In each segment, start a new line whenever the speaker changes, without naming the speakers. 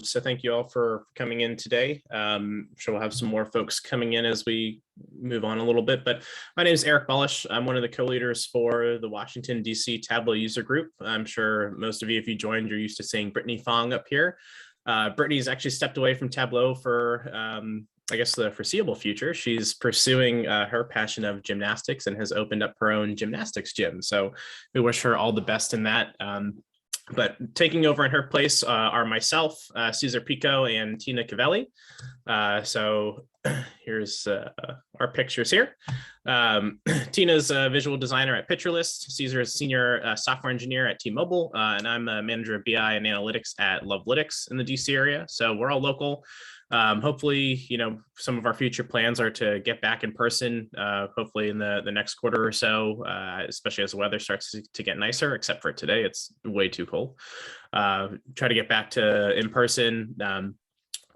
So thank you all for coming in today. I'm sure we'll have some more folks coming in as we move on a little bit, but my name is Eric Ballish. I'm one of the co-leaders for the Washington, D.C. Tableau user group. I'm sure most of you, if you joined, you're used to seeing Brittany Fong up here. Brittany's actually stepped away from Tableau for, I guess, the foreseeable future. She's pursuing her passion of gymnastics and has opened up her own gymnastics gym. So we wish her all the best in that. But taking over in her place are myself, Cesar Pico, and Tina Cavelli. So here's our pictures here. Tina's a visual designer at Trellis. Cesar is senior software engineer at T-Mobile, and I'm a manager of BI and analytics at Lovelytics in the DC area. So we're all local. Hopefully, some of our future plans are to get back in person, hopefully in the next quarter or so, especially as the weather starts to get nicer, except for today, it's way too cold. Try to get back to in person.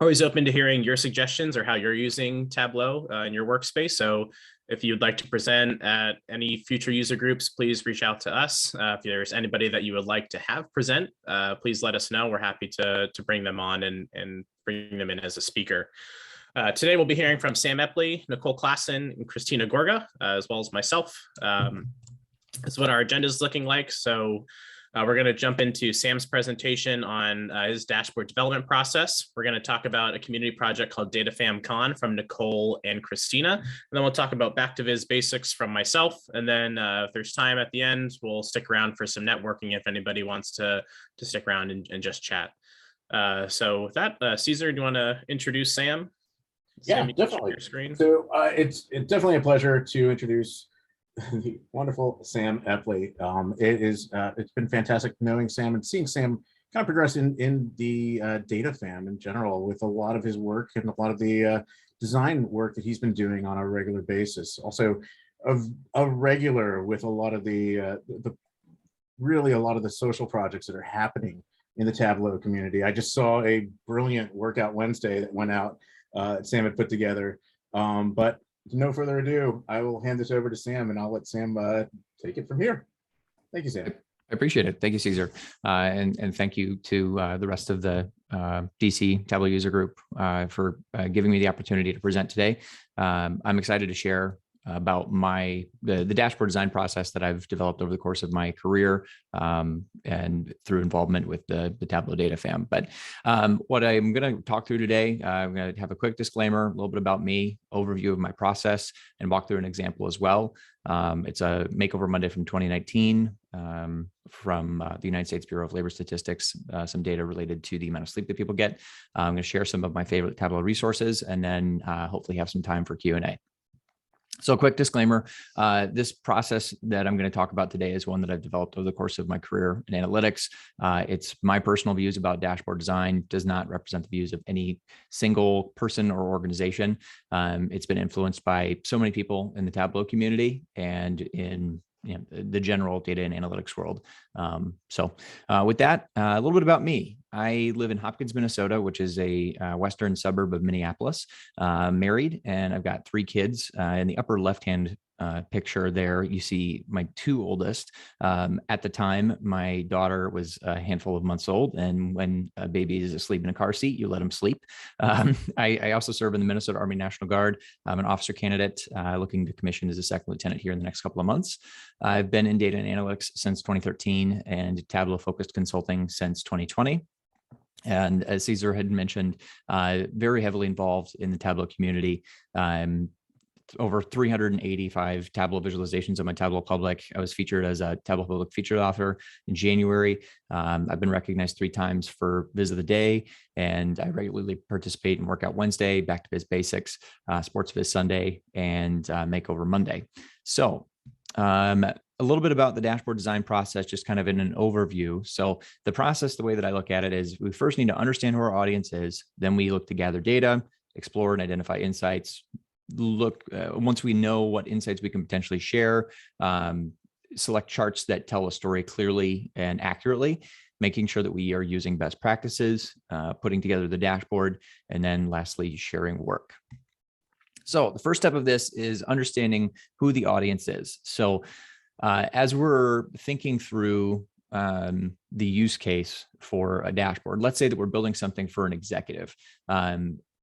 Always open to hearing your suggestions or how you're using Tableau in your workspace. So if you'd like to present at any future user groups, please reach out to us. If there's anybody that you would like to have present, please let us know. We're happy to bring them on and bring them in as a speaker. Today, we'll be hearing from Sam Epley, Nicole Klassen, and Christina Gorga, as well as myself. That's what our agenda is looking like. So we're going to jump into Sam's presentation on his dashboard development process. We're going to talk about a community project called DataFamCon from Nicole and Christina. And then we'll talk about back to Viz basics from myself. And then if there's time at the end, we'll stick around for some networking if anybody wants to stick around and just chat. So with that, Cesar, do you want to introduce Sam?
Yeah,
Sam,
definitely.
Your screen.
So it's definitely a pleasure to introduce the wonderful Sam Epley. It's been fantastic knowing Sam and seeing Sam kind of progress in the data fam in general with a lot of his work and a lot of the design work that he's been doing on a regular basis. Also, a regular with a lot of the social projects that are happening in the Tableau community. I just saw a brilliant workout Wednesday that went out that Sam had put together. But no further ado, I will hand this over to Sam and I'll let Sam take it from here. Thank you, Sam.
I appreciate it. Thank you, Cesar. And thank you to the rest of the DC Tableau user group for giving me the opportunity to present today. I'm excited to share about the dashboard design process that I've developed over the course of my career and through involvement with the Tableau data fam. But what I'm going to talk through today, I'm going to have a quick disclaimer, a little bit about me, overview of my process, and walk through an example as well. It's a Makeover Monday from 2019 from the United States Bureau of Labor Statistics, some data related to the amount of sleep that people get. I'm going to share some of my favorite Tableau resources and then hopefully have some time for Q&A. So a quick disclaimer, this process that I'm going to talk about today is one that I've developed over the course of my career in analytics. It's my personal views about dashboard design, does not represent the views of any single person or organization. It's been influenced by so many people in the Tableau community and in the general data and analytics world. With that, a little bit about me. I live in Hopkins, Minnesota, which is a western suburb of Minneapolis, married, and I've got 3 kids. In the upper left-hand picture there, you see my 2 oldest. At the time, my daughter was a handful of months old, and when a baby is asleep in a car seat, you let him sleep. I also serve in the Minnesota Army National Guard. I'm an officer candidate looking to commission as a second lieutenant here in the next couple of months. I've been in data and analytics since 2013 and Tableau-focused consulting since 2020. And as Cesar had mentioned, very heavily involved in the Tableau community. Over 385 Tableau visualizations on my Tableau Public. I was featured as a Tableau Public featured author in January. I've been recognized 3 times for Viz of the Day, and I regularly participate in Workout Wednesday, Back to Viz Basics, Sports Viz Sunday, and Makeover Monday. So a little bit about the dashboard design process, just kind of in an overview. So the process, the way that I look at it is we first need to understand who our audience is. Then we look to gather data, explore and identify insights. Once we know what insights we can potentially share, select charts that tell a story clearly and accurately, making sure that we are using best practices, putting together the dashboard, and then lastly, sharing work. So the first step of this is understanding who the audience is. So as we're thinking through the use case for a dashboard, let's say that we're building something for an executive.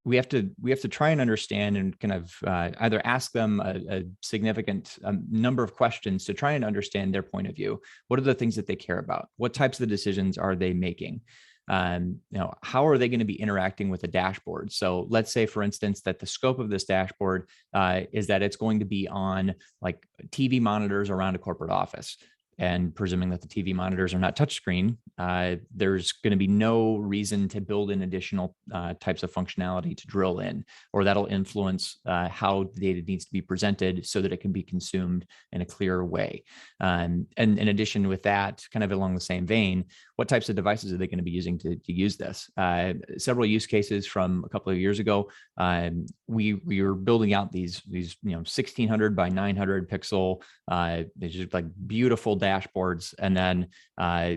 We have to try and understand and kind of either ask them a significant number of questions to try and understand their point of view. What are the things that they care about? What types of decisions are they making? How are they going to be interacting with the dashboard? So let's say, for instance, that the scope of this dashboard is that it's going to be on like TV monitors around a corporate office. And presuming that the TV monitors are not touchscreen, there's going to be no reason to build in additional types of functionality to drill in, or that'll influence how the data needs to be presented so that it can be consumed in a clearer way. And in addition with that, kind of along the same vein, what types of devices are they going to be using to use this? Several use cases from a couple of years ago, we were building out these 1600 by 900 pixel, just like beautiful dashboards, and then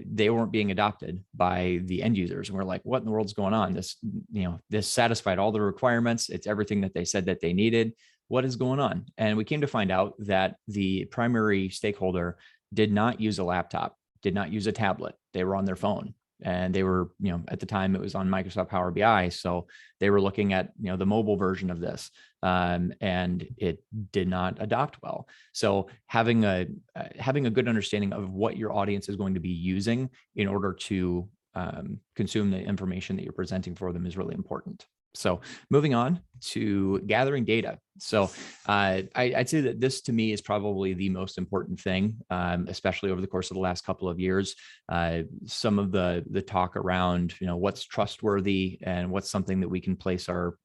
they weren't being adopted by the end users. And we're like, what in the world's going on? This satisfied all the requirements. It's everything that they said that they needed. What is going on? And we came to find out that the primary stakeholder did not use a laptop, did not use a tablet. They were on their phone. And they were, at the time it was on Microsoft Power BI. So they were looking at, the mobile version of this, and it did not adopt well. So having a good understanding of what your audience is going to be using in order to consume the information that you're presenting for them is really important. So moving on to gathering data. So I'd say that this to me is probably the most important thing, especially over the course of the last couple of years. Some of the talk around, what's trustworthy and what's something that we can place our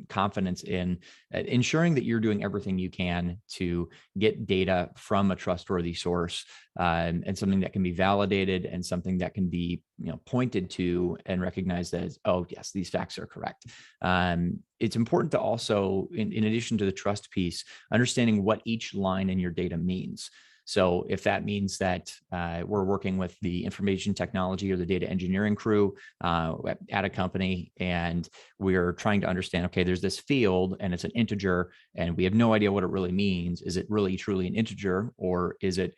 confidence in, ensuring that you're doing everything you can to get data from a trustworthy source, and something that can be validated and something that can be pointed to and recognized as, oh yes, these facts are correct. It's important to also, in addition to the trust piece, understanding what each line in your data means. So if that means that we're working with the information technology or the data engineering crew at a company, and we're trying to understand, okay, there's this field and it's an integer and we have no idea what it really means. Is it really truly an integer, or is it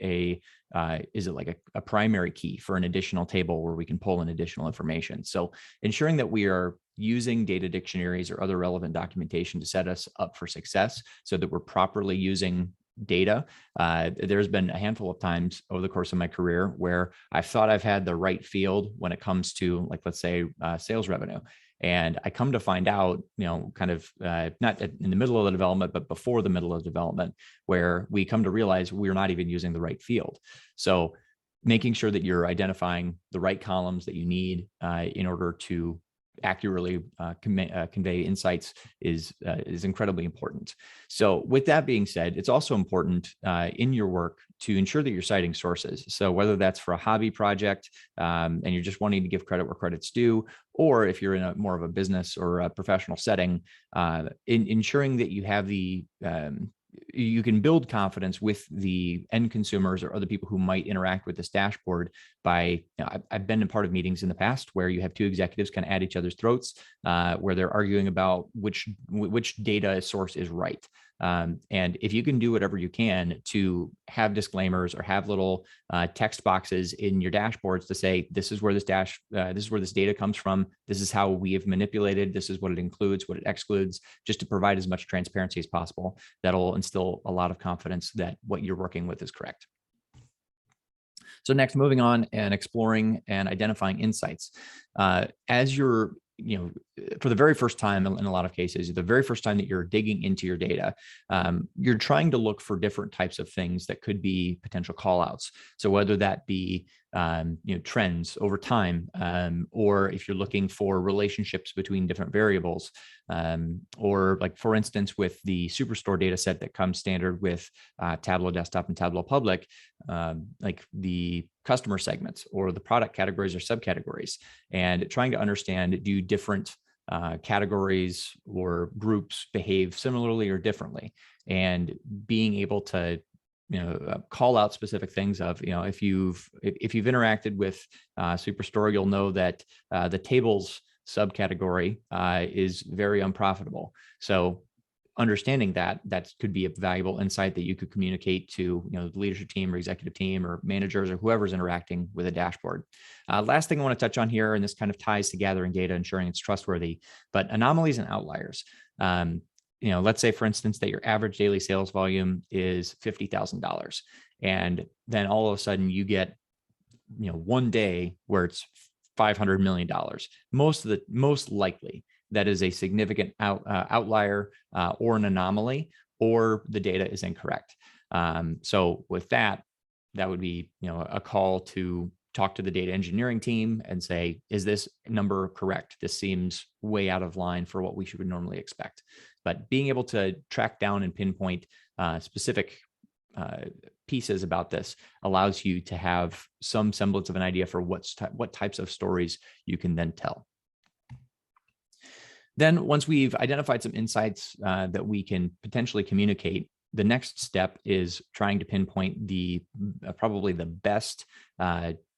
like a primary key for an additional table where we can pull in additional information? So ensuring that we are using data dictionaries or other relevant documentation to set us up for success so that we're properly using data. There's been a handful of times over the course of my career where I've thought I've had the right field when it comes to, like, let's say sales revenue. And I come to find out, kind of not in the middle of the development, but before the middle of development, where we come to realize we're not even using the right field. So making sure that you're identifying the right columns that you need in order to accurately convey insights is incredibly important. So with that being said, it's also important in your work to ensure that you're citing sources. So whether that's for a hobby project and you're just wanting to give credit where credit's due, or if you're in a more of a business or a professional setting, ensuring that you have you can build confidence with the end consumers or other people who might interact with this dashboard by, I've been a part of meetings in the past where you have two executives kind of at each other's throats, where they're arguing about which data source is right. And if you can do whatever you can to have disclaimers or have little text boxes in your dashboards to say, this is where this data comes from. This is how we have manipulated. This is what it includes, what it excludes, just to provide as much transparency as possible. That'll instill a lot of confidence that what you're working with is correct. So next, moving on and exploring and identifying insights. As you're for the very first time, in a lot of cases, the very first time that you're digging into your data, you're trying to look for different types of things that could be potential callouts. So whether that be trends over time, or if you're looking for relationships between different variables, or like, for instance, with the Superstore data set that comes standard with Tableau Desktop and Tableau Public, like the customer segments or the product categories or subcategories, and trying to understand, do different categories or groups behave similarly or differently, and being able to call out specific things of, if you've interacted with Superstore, you'll know that the tables subcategory is very unprofitable. So understanding that could be a valuable insight that you could communicate to the leadership team or executive team or managers or whoever's interacting with a dashboard. Last thing I want to touch on here, and this kind of ties to gathering data, ensuring it's trustworthy, but anomalies and outliers. Let's say, for instance, that your average daily sales volume is $50,000, and then all of a sudden you get one day where it's $500 million. Most likely that is a significant outlier or an anomaly, or the data is incorrect. So with that would be a call to talk to the data engineering team and say, is this number correct? This seems way out of line for what we should normally expect. But being able to track down and pinpoint specific pieces about this allows you to have some semblance of an idea for what types of stories you can then tell. Then once we've identified some insights that we can potentially communicate, the next step is trying to pinpoint the probably the best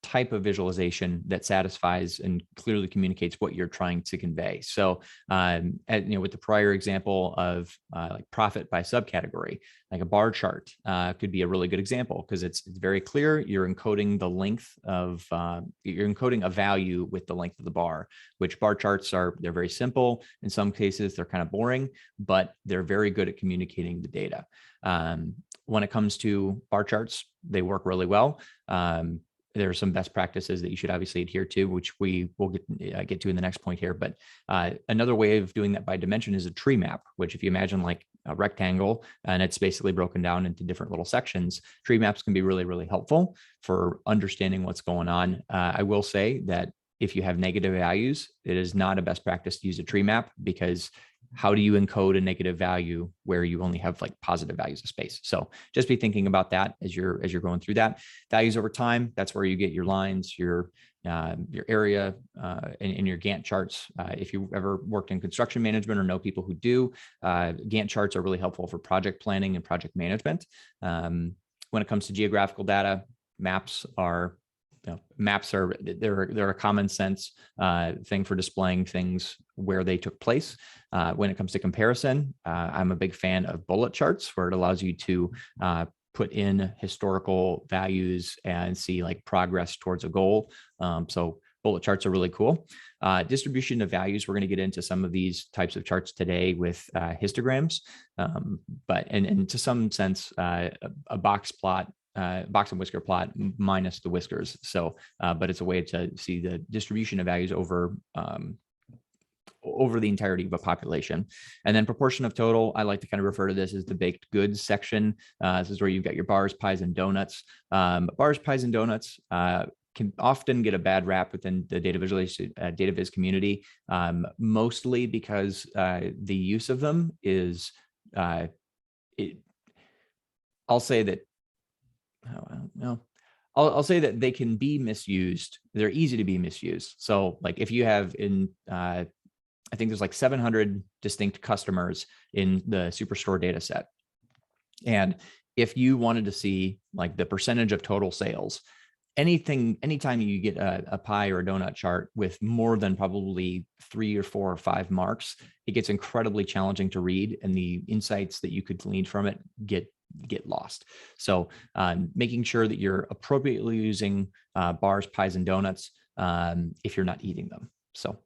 type of visualization that satisfies and clearly communicates what you're trying to convey. So, with the prior example of like profit by subcategory, like a bar chart could be a really good example, because it's very clear. You're encoding the length of, you're encoding a value with the length of the bar, which bar charts they're very simple. In some cases, they're kind of boring, but they're very good at communicating the data. When it comes to bar charts, they work really well. There are some best practices that you should obviously adhere to, which we will get to in the next point here. But another way of doing that by dimension is a tree map, which if you imagine like a rectangle and it's basically broken down into different little sections, tree maps can be really, really helpful for understanding what's going on. I will say that if you have negative values, it is not a best practice to use a tree map, because how do you encode a negative value where you only have like positive values of space? So just be thinking about that as you're going through that. Values over time, that's where you get your lines, your area, and your Gantt charts. If you ever worked in construction management or know people who do, Gantt charts are really helpful for project planning and project management. When it comes to geographical data, maps are they're a common sense thing for displaying things where they took place. When it comes to comparison, I'm a big fan of bullet charts, where it allows you to put in historical values and see like progress towards a goal. So bullet charts are really cool. Distribution of values, we're going to get into some of these types of charts today with histograms, but to some sense, a box plot, box and whisker plot minus the whiskers. So, but it's a way to see the distribution of values over the entirety of a population. And then proportion of total, I like to kind of refer to this as the baked goods section. This is where you've got your bars, pies, and donuts. Bars, pies, and donuts can often get a bad rap within the data viz community, mostly because the use of them is, I'll say that, I'll say that they can be misused. They're easy to be misused. So like if you have I think there's like 700 distinct customers in the Superstore data set. And if you wanted to see like the percentage of total sales, anytime you get a pie or a donut chart with more than probably 3 or 4 or 5 marks, it gets incredibly challenging to read, and the insights that you could glean from it get lost. So making sure that you're appropriately using bars, pies, and donuts if you're not eating them. So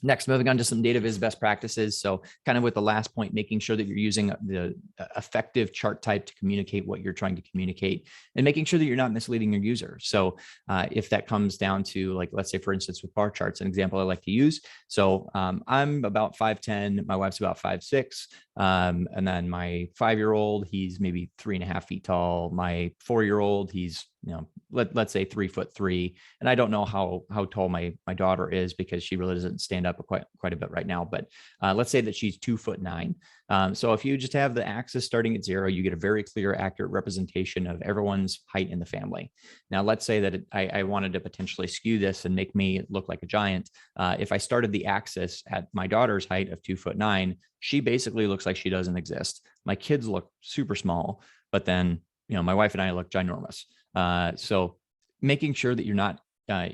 next, moving on to some data viz best practices. So kind of with the last point, making sure that you're using the effective chart type to communicate what you're trying to communicate, and making sure that you're not misleading your user. So if that comes down to, like, let's say, for instance, with bar charts, an example I like to use. So I'm about 5'10", my wife's about 5'6", and then my 5-year-old, he's maybe 3.5 feet tall. My 4-year-old, he's, let's say 3'3", and I don't know how tall my daughter is, because she really doesn't stand up quite a bit right now. But let's say that she's 2'9". So if you just have the axis starting at 0, you get a very clear, accurate representation of everyone's height in the family. Now, let's say that I wanted to potentially skew this and make me look like a giant. If I started the axis at my daughter's height of 2'9", she basically looks like she doesn't exist. My kids look super small, but then my wife and I look ginormous. So making sure that you're not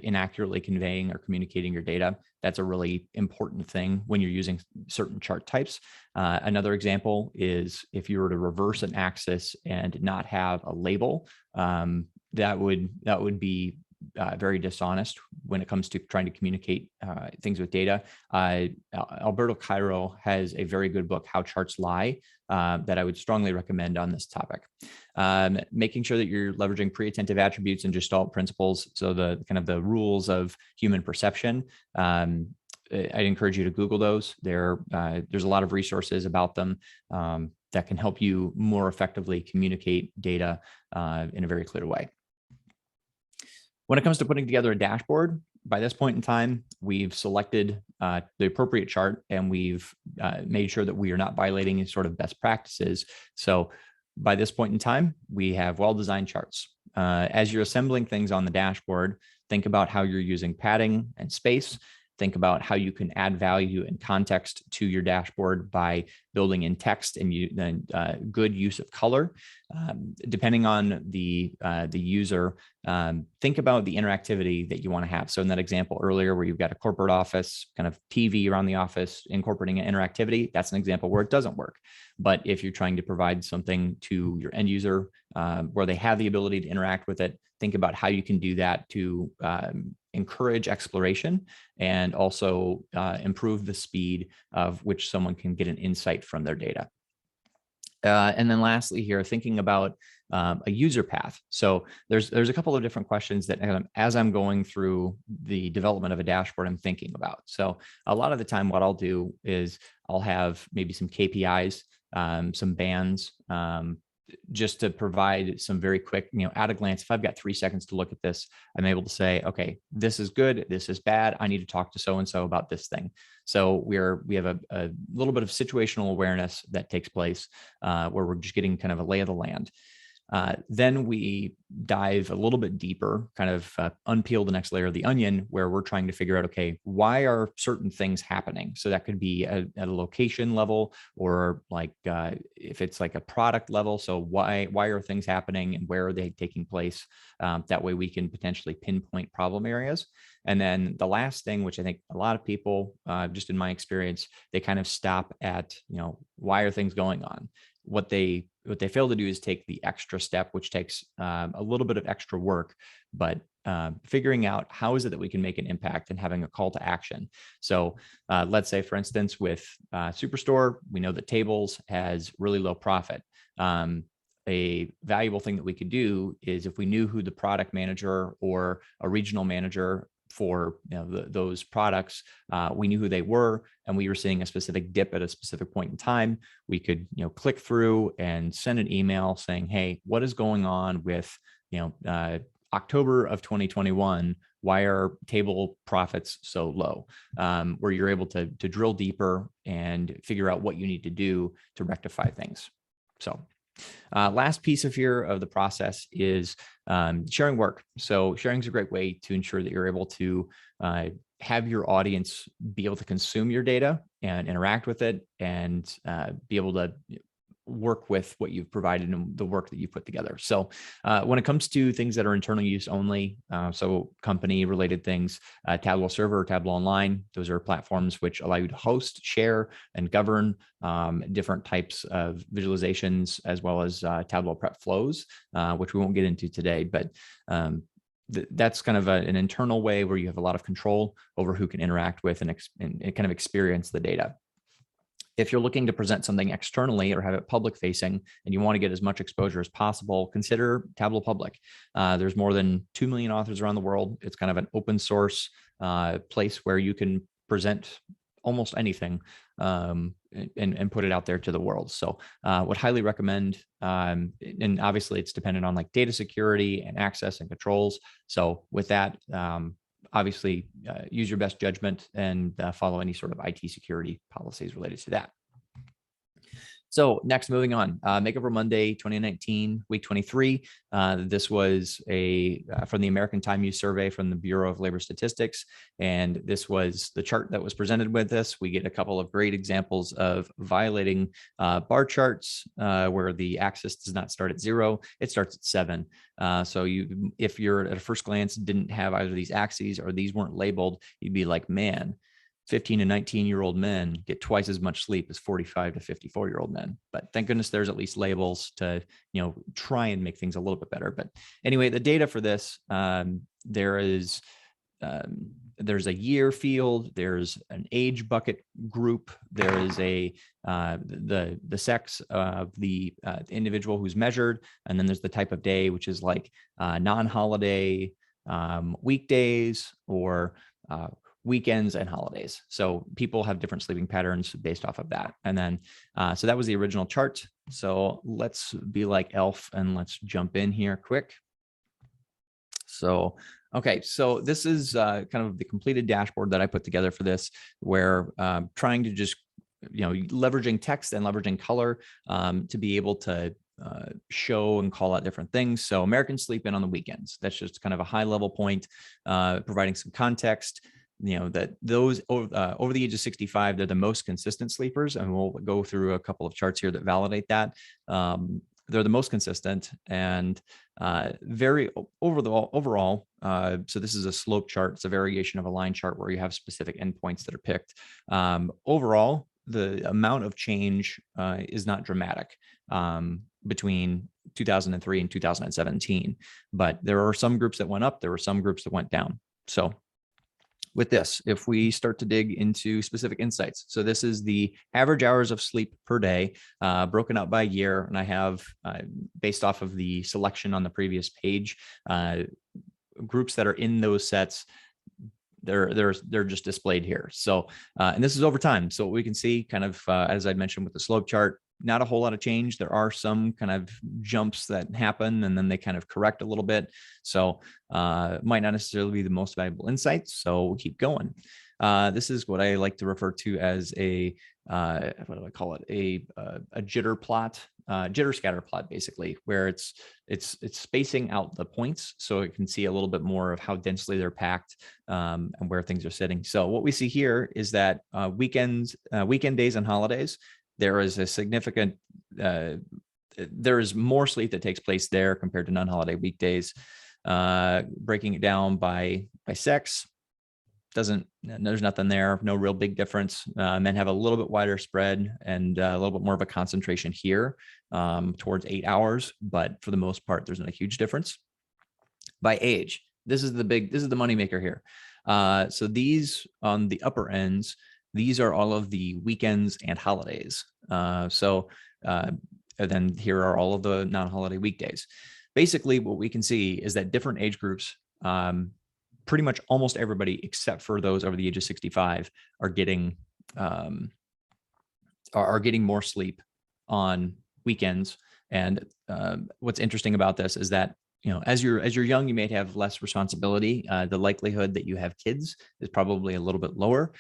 inaccurately conveying or communicating your data. That's a really important thing when you're using certain chart types. Another example is if you were to reverse an axis and not have a label, that would be very dishonest when it comes to trying to communicate things with data. Alberto Cairo has a very good book, How Charts Lie, that I would strongly recommend on this topic. Making sure that you're leveraging pre-attentive attributes and Gestalt principles, so the kind of the rules of human perception. I'd encourage you to Google those. There's a lot of resources about them that can help you more effectively communicate data in a very clear way. When it comes to putting together a dashboard, by this point in time, we've selected the appropriate chart, and we've made sure that we are not violating any sort of best practices. So by this point in time, we have well-designed charts. As you're assembling things on the dashboard, think about how you're using padding and space. Think about how you can add value and context to your dashboard by building in text and good use of color. Depending on the user, think about the interactivity that you want to have. So in that example earlier, where you've got a corporate office, kind of TV around the office, incorporating interactivity, that's an example where it doesn't work. But if you're trying to provide something to your end user where they have the ability to interact with it, think about how you can do that to encourage exploration and also improve the speed of which someone can get an insight from their data. And then lastly here, thinking about a user path. So there's a couple of different questions that as I'm going through the development of a dashboard, I'm thinking about. So a lot of the time what I'll do is I'll have maybe some KPIs, some bands, just to provide some very quick, at a glance, if I've got 3 seconds to look at this, I'm able to say, okay, this is good, this is bad, I need to talk to so-and-so about this thing. So we have a little bit of situational awareness that takes place where we're just getting kind of a lay of the land. Then we dive a little bit deeper, kind of unpeel the next layer of the onion, where we're trying to figure out, okay, why are certain things happening? So that could be at a location level, or like if it's like a product level. So why are things happening and where are they taking place? That way we can potentially pinpoint problem areas. And then the last thing, which I think a lot of people, just in my experience, they kind of stop at, why are things going on? What they fail to do is take the extra step, which takes a little bit of extra work, but figuring out how is it that we can make an impact and having a call to action. So let's say, for instance, with Superstore, we know that tables has really low profit. A valuable thing that we could do is if we knew who the product manager or a regional manager for those products, we knew who they were, and we were seeing a specific dip at a specific point in time, we could click through and send an email saying, hey, what is going on with October of 2021? Why are table profits so low? Where you're able to drill deeper and figure out what you need to do to rectify things. So last piece of the process is sharing work. So sharing is a great way to ensure that you're able to have your audience be able to consume your data and interact with it, and be able to work with what you've provided and the work that you put together. So when it comes to things that are internal use only, so company related things, Tableau Server or Tableau Online, those are platforms which allow you to host, share, and govern different types of visualizations, as well as Tableau prep flows, which we won't get into today. But that's kind of an internal way where you have a lot of control over who can interact with and kind of experience the data. If you're looking to present something externally or have it public facing and you want to get as much exposure as possible, consider Tableau Public. There's more than 2 million authors around the world. It's kind of an open source place where you can present almost anything and put it out there to the world. So would highly recommend, and obviously it's dependent on like data security and access and controls. So with that, obviously use your best judgment and follow any sort of IT security policies related to that. So next, moving on, Makeover Monday 2019, week 23. This was from the American Time Use Survey from the Bureau of Labor Statistics. And this was the chart that was presented with this. We get a couple of great examples of violating bar charts where the axis does not start at 0, it starts at 7. So if you're at a first glance didn't have either of these axes or these weren't labeled, you'd be like, man, 15 and 19-year-old men get twice as much sleep as 45 to 54-year-old men. But thank goodness there's at least labels to, try and make things a little bit better. But anyway, the data for this, there's a year field, there's an age bucket group, there is the sex of the individual who's measured, and then there's the type of day, which is like non-holiday weekdays or weekends and holidays. So people have different sleeping patterns based off of that. And then, so that was the original chart. So let's be like Elf and let's jump in here quick. So, okay, so this is kind of the completed dashboard that I put together for this, where trying to just, leveraging text and leveraging color to be able to show and call out different things. So Americans sleep in on the weekends. That's just kind of a high level point, providing some context. That those over the age of 65, they're the most consistent sleepers. And we'll go through a couple of charts here that validate that. They're the most consistent and very overall. So this is a slope chart. It's a variation of a line chart where you have specific endpoints that are picked. Overall, the amount of change is not dramatic between 2003 and 2017, but there are some groups that went up. There were some groups that went down. So with this, if we start to dig into specific insights, so this is the average hours of sleep per day, broken out by year, and I have, based off of the selection on the previous page, groups that are in those sets. They're just displayed here. So, and this is over time. So what we can see, kind of as I mentioned with the slope chart, not a whole lot of change. There are some kind of jumps that happen and then they kind of correct a little bit. So might not necessarily be the most valuable insights. So we'll keep going. This is what I like to refer to as a, what do I call it? A jitter plot, jitter scatter plot, basically, where it's spacing out the points so it can see a little bit more of how densely they're packed and where things are sitting. So what we see here is that weekend days and holidays, there is a significant, there is more sleep that takes place there compared to non-holiday weekdays. Breaking it down by sex, there's nothing there, no real big difference. Men have a little bit wider spread and a little bit more of a concentration here towards 8 hours, but for the most part, there's not a huge difference. By age, this is the moneymaker here. So these on the upper ends, these are all of the weekends and holidays. And then here are all of the non-holiday weekdays. Basically, what we can see is that different age groups, pretty much almost everybody except for those over the age of 65 are getting more sleep on weekends. And what's interesting about this is that, as you're young, you may have less responsibility. The likelihood that you have kids is probably a little bit lower.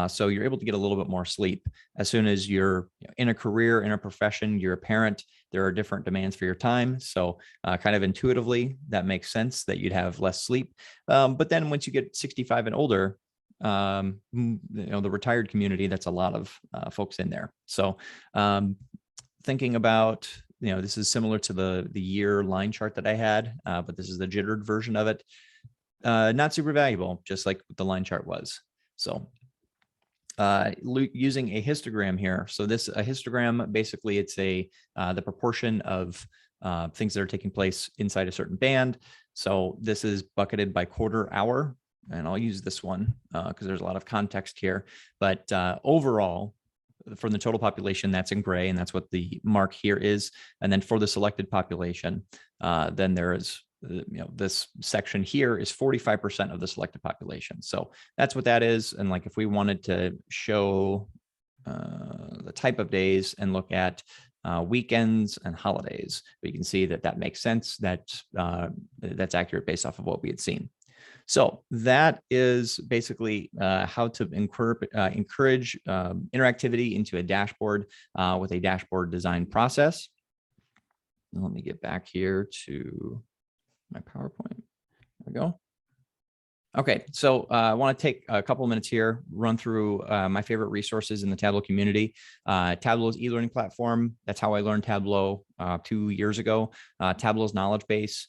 So you're able to get a little bit more sleep. As soon as you're in a career, in a profession, you're a parent, there are different demands for your time. So kind of intuitively, that makes sense that you'd have less sleep. But then once you get 65 and older, the retired community, that's a lot of folks in there. So thinking about, this is similar to the year line chart that I had, but this is the jittered version of it. Not super valuable, just like the line chart was. So using a histogram here. So a histogram, basically it's the proportion of things that are taking place inside a certain band. So this is bucketed by quarter hour, and I'll use this one because there's a lot of context here. But overall, from the total population, that's in gray, and that's what the mark here is. And then for the selected population, then there is, this section here is 45% of the selected population. So that's what that is. And like, if we wanted to show the type of days and look at weekends and holidays, we can see that makes sense. That's accurate based off of what we had seen. So that is basically how to encourage interactivity into a dashboard with a dashboard design process. Let me get back here to my PowerPoint. There we go. Okay, so I want to take a couple of minutes here, run through my favorite resources in the Tableau community. Tableau's e-learning platform, that's how I learned Tableau 2 years ago. Tableau's knowledge base,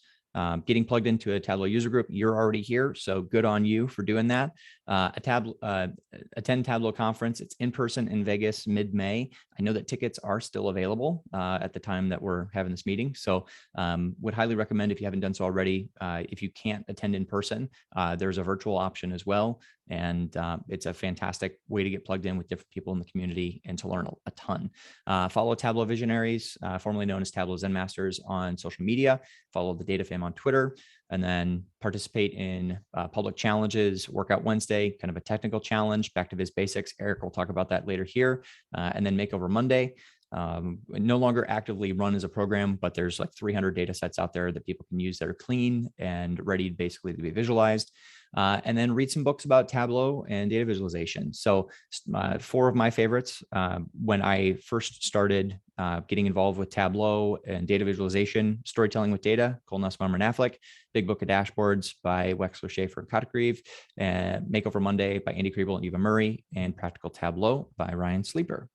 getting plugged into a Tableau user group. You're already here, so good on you for doing that. Attend Tableau conference. It's in person in Vegas mid-May. I know that tickets are still available at the time that we're having this meeting. So would highly recommend, if you haven't done so already, if you can't attend in person, there's a virtual option as well. And it's a fantastic way to get plugged in with different people in the community and to learn a ton. Follow Tableau Visionaries, formerly known as Tableau Zen Masters, on social media. Follow the DataFam on Twitter, and then participate in public challenges. Workout Wednesday, kind of a technical challenge, back to Viz Basics. Eric will talk about that later here. And then Makeover Monday. No longer actively run as a program, but there's like 300 data sets out there that people can use that are clean and ready basically to be visualized. And then read some books about Tableau and data visualization. So 4 of my favorites, when I first started getting involved with Tableau and data visualization: Storytelling with Data, Cole Nussbaum and Affleck; Big Book of Dashboards by Wexler, Schaefer, and Cottegrieve; and Makeover Monday by Andy Kriebel and Eva Murray; and Practical Tableau by Ryan Sleeper.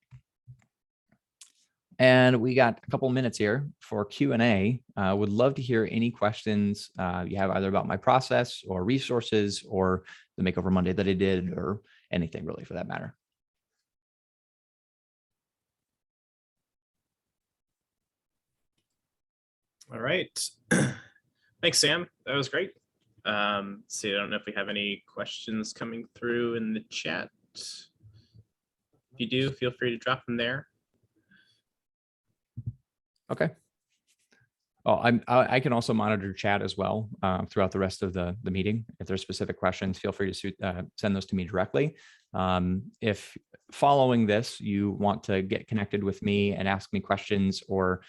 And we got a couple minutes here for Q&A. Would love to hear any questions you have, either about my process or resources or the Makeover Monday that I did, or anything really for that matter.
All right. Thanks, Sam. That was great. See, I don't know if we have any questions coming through in the chat. If you do, feel free to drop them there.
Okay. Oh, I can also monitor chat as well throughout the rest of the meeting. If there's specific questions, feel free to send those to me directly. If following this, you want to get connected with me and ask me questions, or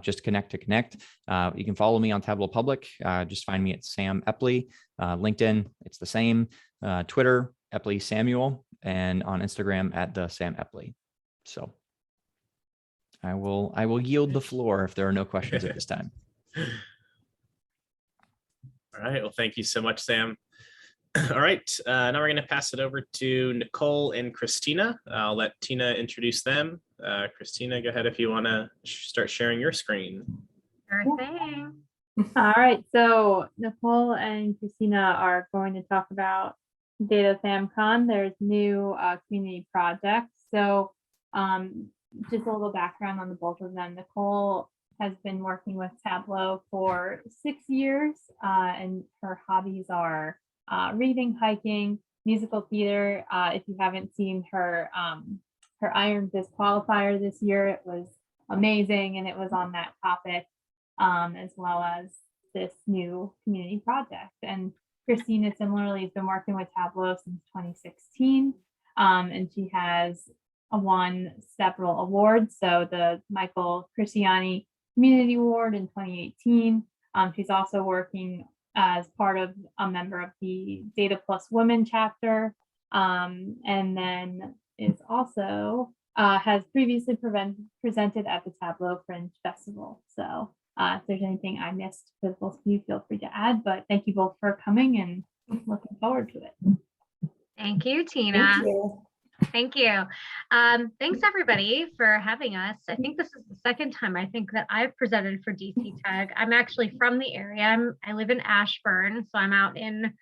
just connect, you can follow me on Tableau Public. Just find me at Sam Epley. LinkedIn, it's the same. Twitter, Epley Samuel, and on Instagram at the Sam Epley. So I will yield the floor if there are no questions at this time.
All right. Well, thank you so much, Sam. All right. Now we're going to pass it over to Nicole and Christina. I'll let Tina introduce them. Christina, go ahead if you want to start sharing your screen.
Sure thing. All right. So Nicole and Christina are going to talk about DataFamCon. There's new community projects. So just a little background on the both of them. Nicole has been working with Tableau for 6 years, and her hobbies are reading, hiking, musical theater. If you haven't seen her Iron Disqualifier this year, it was amazing, and it was on that topic, as well as this new community project. And Christina similarly has been working with Tableau since 2016, and she has won several awards. So the Michael Cristiani Community Award in 2018. She's also working as part of a member of the Data Plus Women chapter, and then is also has previously presented at the Tableau Fringe Festival. So if there's anything I missed for both of you, feel free to add, but thank you both for coming and looking forward to it.
Thank you, Tina.
Thank you.
Thank you. Thanks everybody for having us. I think this is the second time I think that I've presented for DC Tag. I'm actually from the area. I live in Ashburn, so I'm out in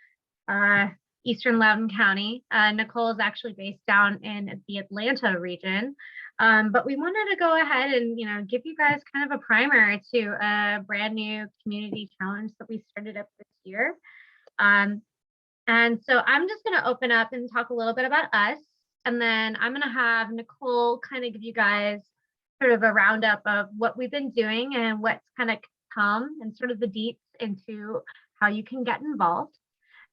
Eastern Loudoun County. Nicole is actually based down in the Atlanta region. But we wanted to go ahead and give you guys kind of a primer to a brand new community challenge that we started up this year. And so I'm just going to open up and talk a little bit about us. And then I'm going to have Nicole kind of give you guys sort of a roundup of what we've been doing and what's kind of come, and sort of the deeps into how you can get involved.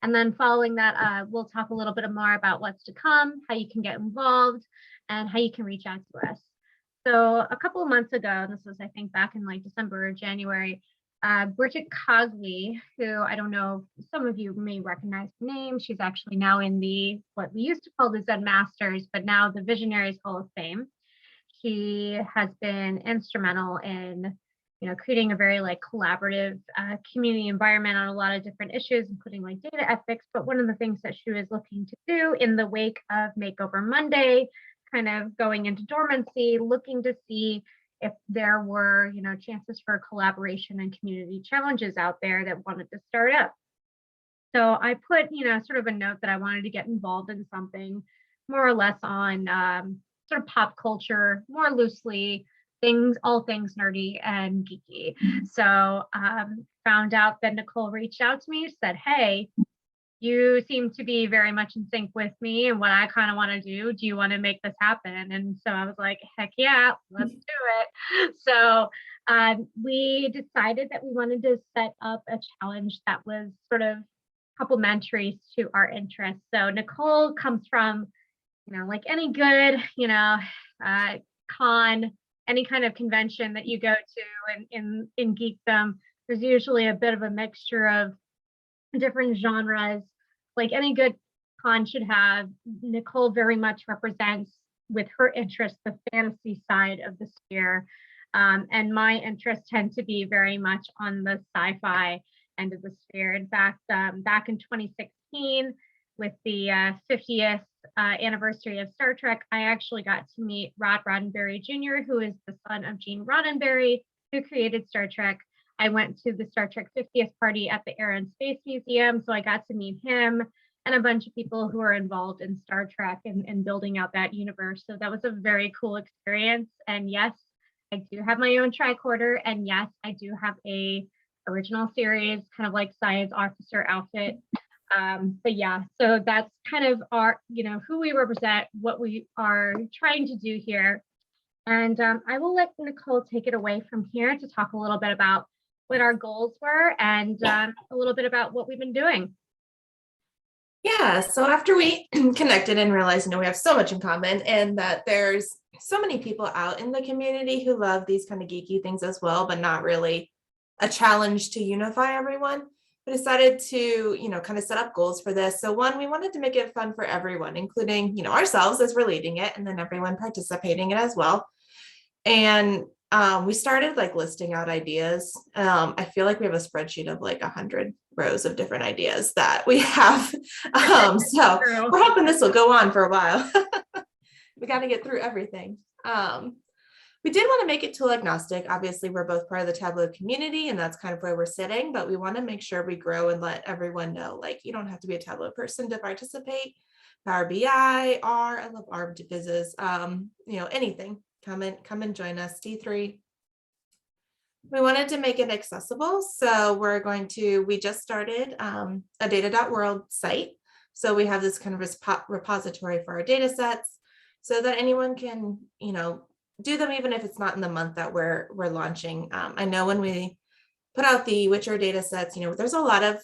And then following that, we'll talk a little bit more about what's to come, how you can get involved, and how you can reach out to us. So a couple of months ago, this was I think back in like December or January, Bridget Cogley, who I don't know, some of you may recognize the name. She's actually now in the, what we used to call the Zen Masters, but now the Visionaries Hall of Fame. She has been instrumental in, creating a very like collaborative community environment on a lot of different issues, including like data ethics. But one of the things that she was looking to do in the wake of Makeover Monday, kind of going into dormancy, looking to see if there were, chances for collaboration and community challenges out there that wanted to start up. So I put, sort of a note that I wanted to get involved in something more or less on sort of pop culture, more loosely, all things nerdy and geeky. So found out that Nicole reached out to me, said, hey, you seem to be very much in sync with me and what I kind of want to do. Do you want to make this happen? And so I was like, heck yeah, let's do it. So we decided that we wanted to set up a challenge that was sort of complementary to our interests. So Nicole comes from, like any good, con, any kind of convention that you go to in geekdom, there's usually a bit of a mixture of different genres. Like any good con should have, Nicole very much represents, with her interest, the fantasy side of the sphere. And my interests tend to be very much on the sci-fi end of the sphere. In fact, back in 2016, with the 50th anniversary of Star Trek, I actually got to meet Rod Roddenberry Jr., who is the son of Gene Roddenberry, who created Star Trek. I went to the Star Trek 50th party at the Air and Space Museum, so I got to meet him and a bunch of people who are involved in Star Trek and building out that universe. So that was a very cool experience. And yes, I do have my own tricorder, and yes, I do have a original series, kind of like science officer outfit. But yeah, so that's kind of our, who we represent, what we are trying to do here. And I will let Nicole take it away from here to talk a little bit about what our goals were and a little bit about what we've been doing.
Yeah, so after we connected and realized, we have so much in common and that there's so many people out in the community who love these kind of geeky things as well, but not really a challenge to unify everyone. We decided to, kind of set up goals for this. So one, we wanted to make it fun for everyone, including, ourselves as we're leading it, and then everyone participating in it as well. And we started like listing out ideas. I feel like we have a spreadsheet of like 100 rows of different ideas that we have. So we're hoping this will go on for a while. We got to get through everything. We did want to make it tool agnostic. Obviously, we're both part of the Tableau community, and that's kind of where we're sitting, but we want to make sure we grow and let everyone know, like, you don't have to be a Tableau person to participate. Power BI, R, I love R vizzes, anything. Come and join us, D3. We wanted to make it accessible. So we just started a data.world site. So we have this kind of repository for our data sets so that anyone can, do them even if it's not in the month that we're launching. I know when we put out the Witcher data sets, there's a lot of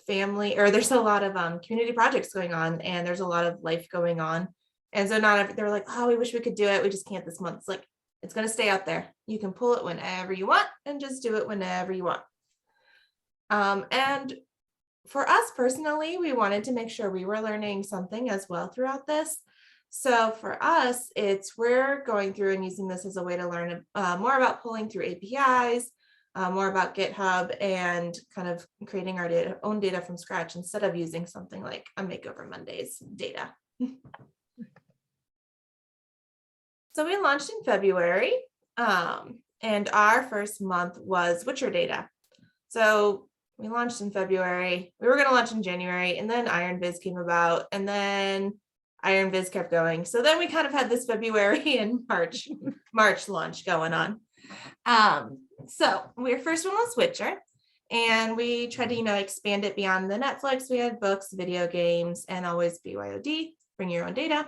there's a lot of community projects going on, and there's a lot of life going on. And so they're like, oh, we wish we could do it. We just can't this month. It's like, it's going to stay out there. You can pull it whenever you want and just do it whenever you want. And for us personally, we wanted to make sure we were learning something as well throughout this. So for us, we're going through and using this as a way to learn more about pulling through APIs, more about GitHub, and kind of creating our own data from scratch instead of using something like a Makeover Monday's data. So we launched in February, and our first month was Witcher data. So we launched in February. We were going to launch in January, and then Iron Viz came about, and then Iron Viz kept going. So then we kind of had this February and March launch going on. So our first one was Witcher, and we tried to, expand it beyond the Netflix. We had books, video games, and always BYOD, bring your own data.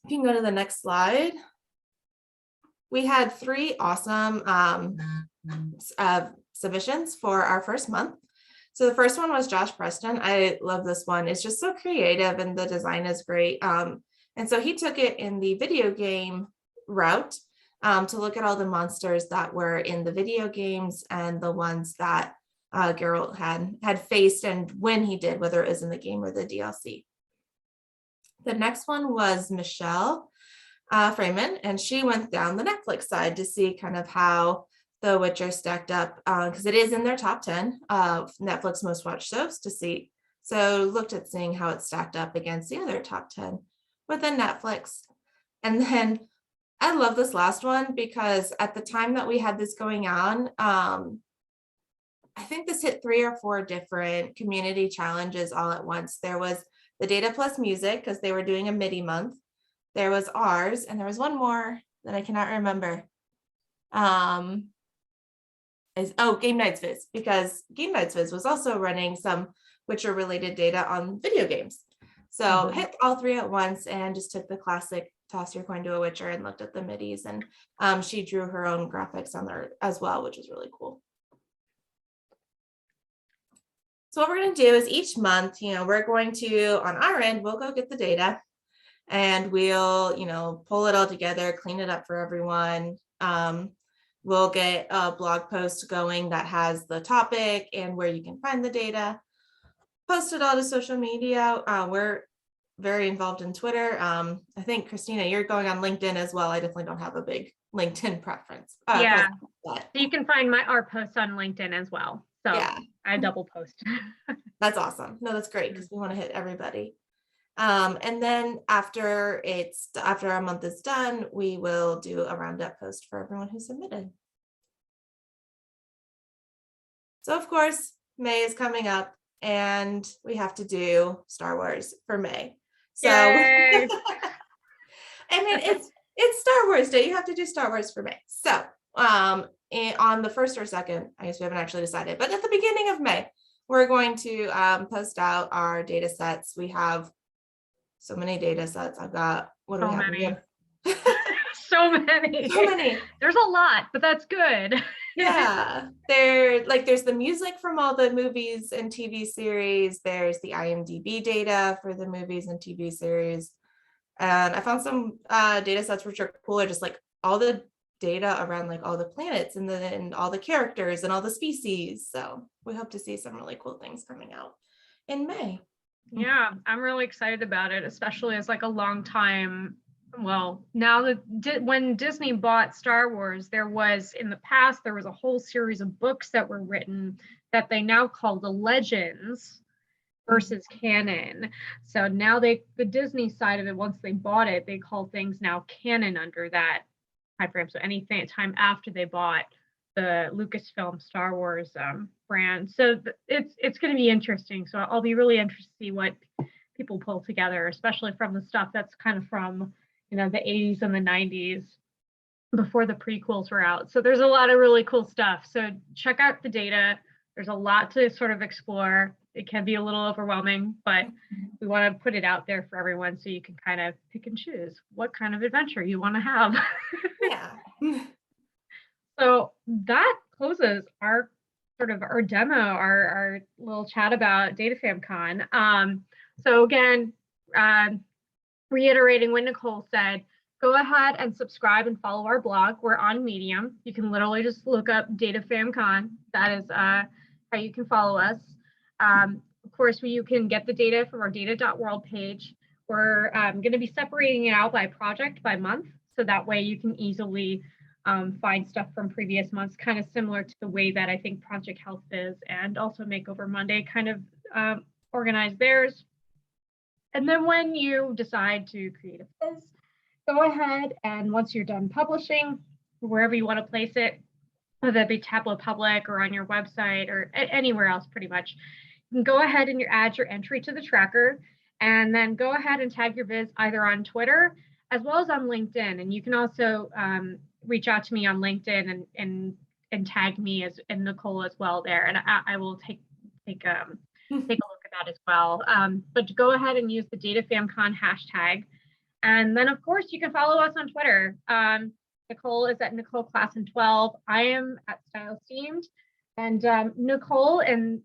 You can go to the next slide. We had 3 awesome submissions for our first month. So the first one was Josh Preston. I love this one. It's just so creative and the design is great. And so he took it in the video game route. to look at all the monsters that were in the video games and the ones that Geralt had faced and when he did, whether it was in the game or the DLC. The next one was Michelle Freeman, and she went down the Netflix side to see kind of how The Witcher stacked up, because it is in their top 10 of Netflix most watched shows to see. So looked at seeing how it stacked up against the other top 10 within Netflix. And then I love this last one because at the time that we had this going on, I think this hit 3 or 4 different community challenges all at once. There was the Data Plus Music, because they were doing a MIDI month. There was ours, and there was one more that I cannot remember. Game Nights Viz, because Game Nights Viz was also running some Witcher related data on video games. So hit all 3 at once and just took the classic toss your coin to a Witcher and looked at the midis, and she drew her own graphics on there as well, which was really cool. So what we're going to do is each month, we're going to, on our end, we'll go get the data and we'll, pull it all together, clean it up for everyone. We'll get a blog post going that has the topic and where you can find the data, post it all to social media. We're very involved in Twitter. I think, Christina, you're going on LinkedIn as well. I definitely don't have a big LinkedIn preference.
Yeah, so you can find our posts on LinkedIn as well. So yeah. I double post.
That's awesome. No, that's great because we want to hit everybody. And then after our month is done, we will do a roundup post for everyone who submitted. So of course, May is coming up and we have to do Star Wars for May. So I mean, it's Star Wars Day. You have to do Star Wars for May. So on the 1st or 2nd, I guess we haven't actually decided, but at the beginning of May, we're going to post out our data sets. We have so many data sets. I've got, what do we have?
So many. So many. There's a lot, but that's good.
Yeah. There's the music from all the movies and TV series. There's the IMDb data for the movies and TV series. And I found some data sets which are cooler, just like all the data around like all the planets and all the characters and all the species. So we hope to see some really cool things coming out in May.
Yeah, I'm really excited about it, especially as like a long time. Well, now that when Disney bought Star Wars, in the past, there was a whole series of books that were written that they now call the Legends versus canon. So now the Disney side of it, once they bought it, they call things now canon under that time frame. So anything time after they bought the Lucasfilm Star Wars brand. So it's going to be interesting. So I'll be really interested to see what people pull together, especially from the stuff that's kind of from the 80s and the 90s before the prequels were out. So there's a lot of really cool stuff. So check out the data. There's a lot to sort of explore. It can be a little overwhelming, but we want to put it out there for everyone so you can kind of pick and choose what kind of adventure you want to have.
Yeah.
So that closes our demo, our little chat about DataFamCon. So again, reiterating what Nicole said, go ahead and subscribe and follow our blog. We're on Medium. You can literally just look up DataFamCon. That is how you can follow us. Of course, you can get the data from our data.world page. We're going to be separating it out by project, by month. So that way you can easily find stuff from previous months, kind of similar to the way that I think Project Health Biz and also Makeover Monday kind of organize theirs. And then when you decide to create a quiz, go ahead and once you're done publishing, wherever you want to place it, whether it be Tableau Public or on your website or anywhere else pretty much, you can go ahead and add your entry to the tracker and then go ahead and tag your viz either on Twitter as well as on LinkedIn. And you can also reach out to me on LinkedIn and tag me and Nicole as well there. And I will take a look at that as well. But go ahead and use the DataFamCon hashtag. And then of course you can follow us on Twitter. Nicole is at Nicole Klassen 12. I am at Style Steamed. And Nicole and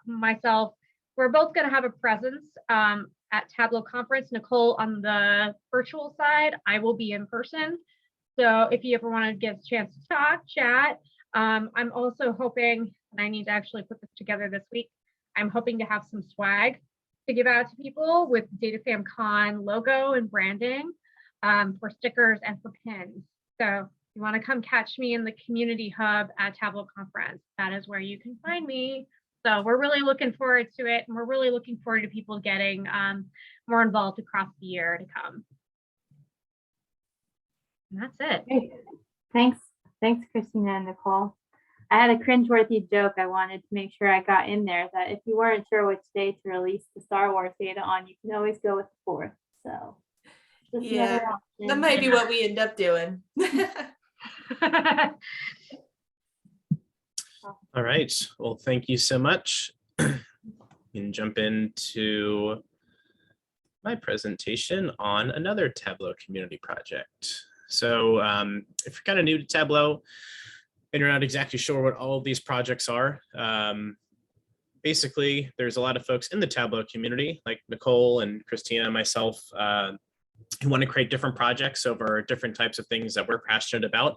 myself, we're both going to have a presence at Tableau conference. Nicole on the virtual side, I will be in person. So if you ever want to get a chance to talk, chat. I'm also hoping, and I need to actually put this together this week, I'm hoping to have some swag to give out to people with DataFamCon logo and branding for stickers and for pins. So if you want to come catch me in the community hub at Tableau Conference, that is where you can find me. So we're really looking forward to it, and we're really looking forward to people getting more involved across the year to come. And that's it.
Great. Thanks, Christina and Nicole. I had a cringeworthy joke I wanted to make sure I got in there, that if you weren't sure which day to release the Star Wars data on, you can always go with the 4th. So just the other
Yeah,
option.
that might be what we end up doing.
All right. Well, thank you so much. You can jump into my presentation on another Tableau community project. So if you're kind of new to Tableau and you're not exactly sure what all of these projects are, basically, there's a lot of folks in the Tableau community, like Nicole and Christina and myself, who want to create different projects over different types of things that we're passionate about.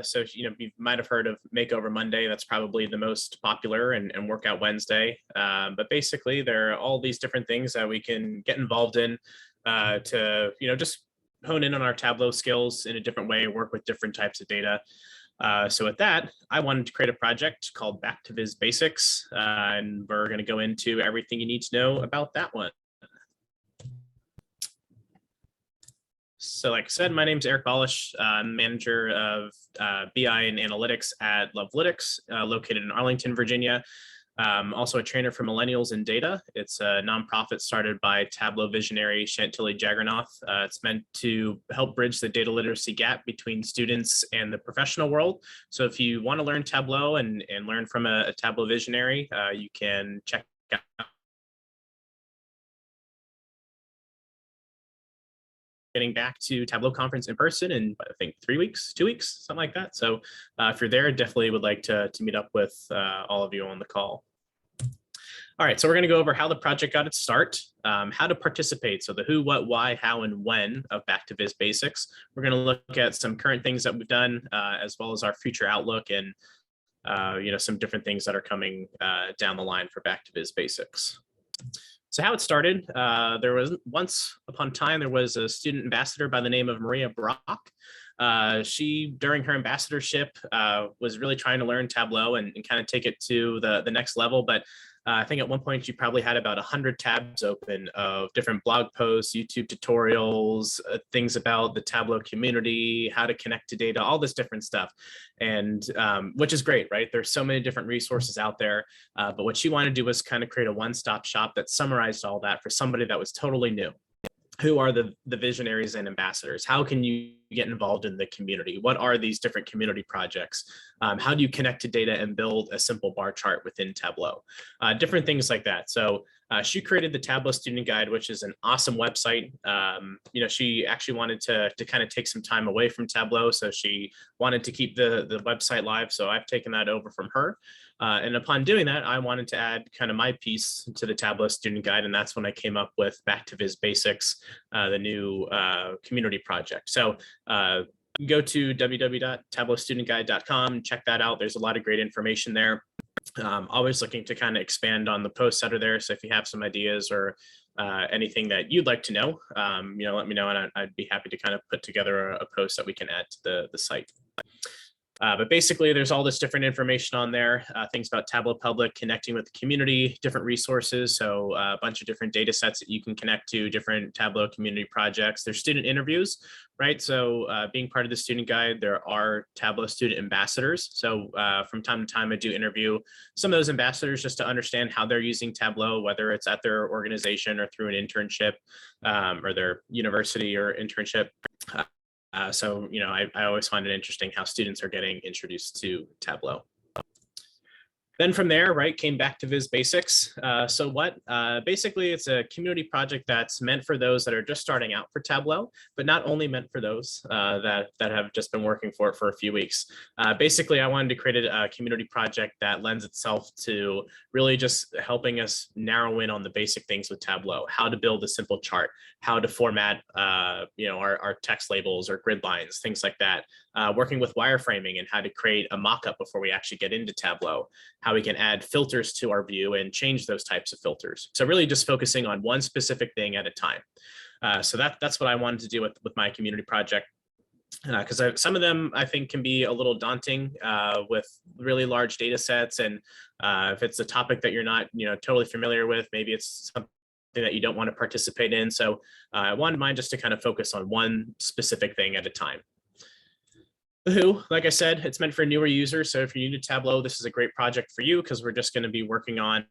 So, you might have heard of Makeover Monday. That's probably the most popular, and Workout Wednesday. But basically, there are all these different things that we can get involved in to, just hone in on our Tableau skills in a different way, work with different types of data. So with that, I wanted to create a project called Back to Viz Basics, and we're going to go into everything you need to know about that one. So like I said, my name is Eric Ballish. I'm manager of BI and analytics at Lovelytics, located in Arlington, Virginia. Also a trainer for millennials in data. It's a nonprofit started by Tableau visionary Chantilly Jagernoth. It's meant to help bridge the data literacy gap between students and the professional world. So if you want to learn Tableau and learn from a Tableau visionary, you can check out getting back to Tableau conference in person in, I think, 2 weeks, something like that. So if you're there, definitely would like to meet up with all of you on the call. All right, so we're going to go over how the project got its start, how to participate, so the who, what, why, how, and when of Back to Viz Basics. We're going to look at some current things that we've done, as well as our future outlook and some different things that are coming down the line for Back to Viz Basics. So how it started, there was once upon a time, there was a student ambassador by the name of Maria Brock. She, during her ambassadorship, was really trying to learn Tableau and kind of take it to the next level. But I think at one point she probably had about 100 tabs open of different blog posts, YouTube tutorials, things about the Tableau community, how to connect to data, all this different stuff. And which is great, right? There's so many different resources out there. But what she wanted to do was kind of create a one-stop shop that summarized all that for somebody that was totally new. Who are the visionaries and ambassadors? How can you get involved in the community? What are these different community projects? How do you connect to data and build a simple bar chart within Tableau? Different things like that. So she created the Tableau Student Guide, which is an awesome website. She actually wanted to kind of take some time away from Tableau. So she wanted to keep the website live. So I've taken that over from her. And upon doing that, I wanted to add kind of my piece to the Tableau Student Guide. And that's when I came up with Back to Viz Basics, the new community project. So go to www.tableaustudentguide.com, check that out. There's a lot of great information there. Always looking to kind of expand on the posts that are there. So if you have some ideas or anything that you'd like to know, let me know, and I'd be happy to kind of put together a post that we can add to the site. But basically, there's all this different information on there, things about Tableau Public, connecting with the community, different resources. So a bunch of different data sets that you can connect to, different Tableau community projects. There's student interviews, right? So being part of the student guide, there are Tableau student ambassadors. So from time to time, I do interview some of those ambassadors just to understand how they're using Tableau, whether it's at their organization or through an internship or their university or internship. So I always find it interesting how students are getting introduced to Tableau. Then from there, right, came back to Viz Basics. So what? Basically, it's a community project that's meant for those that are just starting out for Tableau, but not only meant for those that have just been working for it for a few weeks. Basically, I wanted to create a community project that lends itself to really just helping us narrow in on the basic things with Tableau, how to build a simple chart, how to format our text labels or grid lines, things like that. Working with wireframing and how to create a mock-up before we actually get into Tableau, how we can add filters to our view and change those types of filters. So really just focusing on one specific thing at a time. So that's what I wanted to do with my community project. Because some of them I think can be a little daunting with really large data sets. And if it's a topic that you're not totally familiar with, maybe it's something that you don't want to participate in. So I wanted mine just to kind of focus on one specific thing at a time. The Who, like I said, it's meant for newer users. So if you're new to Tableau, this is a great project for you because we're just going to be working on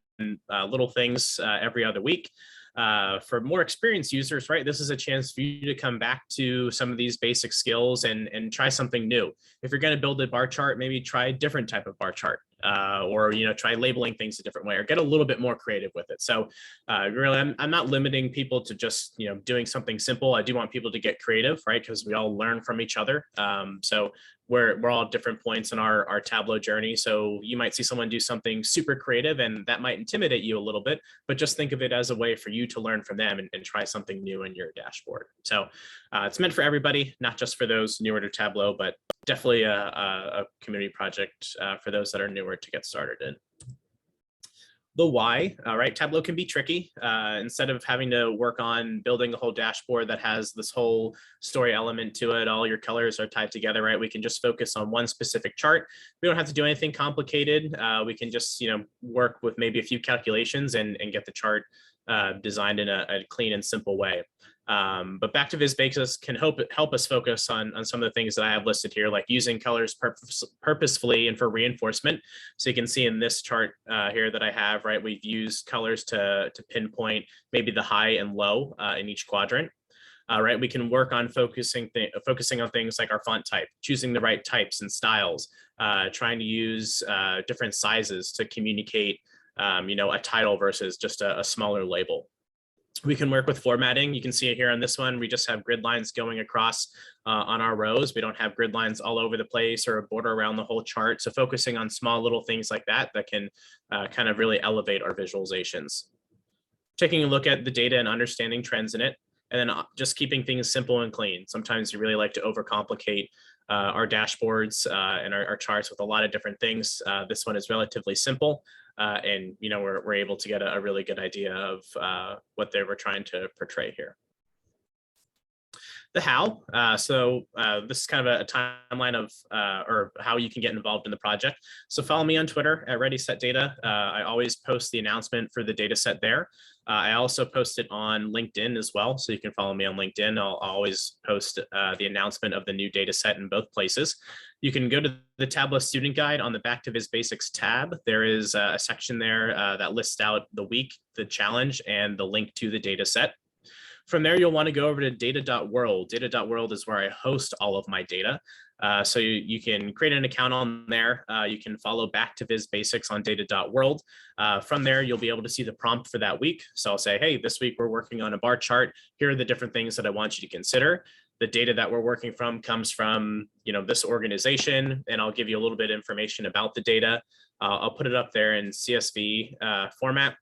little things every other week. For more experienced users, right, this is a chance for you to come back to some of these basic skills and try something new. If you're going to build a bar chart, maybe try a different type of bar chart, or try labeling things a different way, or get a little bit more creative with it. So really, I'm not limiting people to just doing something simple. I do want people to get creative, right, because we all learn from each other. So we're all at different points in our Tableau journey. So you might see someone do something super creative and that might intimidate you a little bit, but just think of it as a way for you to learn from them and try something new in your dashboard. So it's meant for everybody, not just for those newer to Tableau, but definitely a community project for those that are newer to get started in. The why, right? Tableau can be tricky. Instead of having to work on building a whole dashboard that has this whole story element to it, all your colors are tied together, right? We can just focus on one specific chart. We don't have to do anything complicated. We can just, work with maybe a few calculations and get the chart designed in a clean and simple way. But back to Viz Basics can help us focus on some of the things that I have listed here, like using colors purposefully and for reinforcement. So you can see in this chart here that I have, right, we've used colors to pinpoint maybe the high and low in each quadrant. Right, we can work on focusing on things like our font type, choosing the right types and styles, trying to use different sizes to communicate, a title versus just a smaller label. We can work with formatting. You can see it here on this one. We just have grid lines going across on our rows. We don't have grid lines all over the place or a border around the whole chart. So focusing on small little things like that can kind of really elevate our visualizations. Taking a look at the data and understanding trends in it, and then just keeping things simple and clean. Sometimes we really like to overcomplicate our dashboards and our charts with a lot of different things. This one is relatively simple. And we're able to get a really good idea of what they were trying to portray here. The how. This is kind of a timeline of or how you can get involved in the project. So follow me on Twitter at Ready Set Data. I always post the announcement for the data set there. I also post it on LinkedIn as well. So you can follow me on LinkedIn. I'll always post the announcement of the new data set in both places. You can go to the Tableau student guide on the Back to Viz Basics tab. There is a section there that lists out the week, the challenge, and the link to the data set. From there, you'll want to go over to data.world. Data.world is where I host all of my data. So you can create an account on there. You can follow Back to Viz Basics on data.world. From there, you'll be able to see the prompt for that week. So I'll say, hey, this week we're working on a bar chart. Here are the different things that I want you to consider. The data that we're working from comes from this organization, and I'll give you a little bit of information about the data. I'll put it up there in CSV format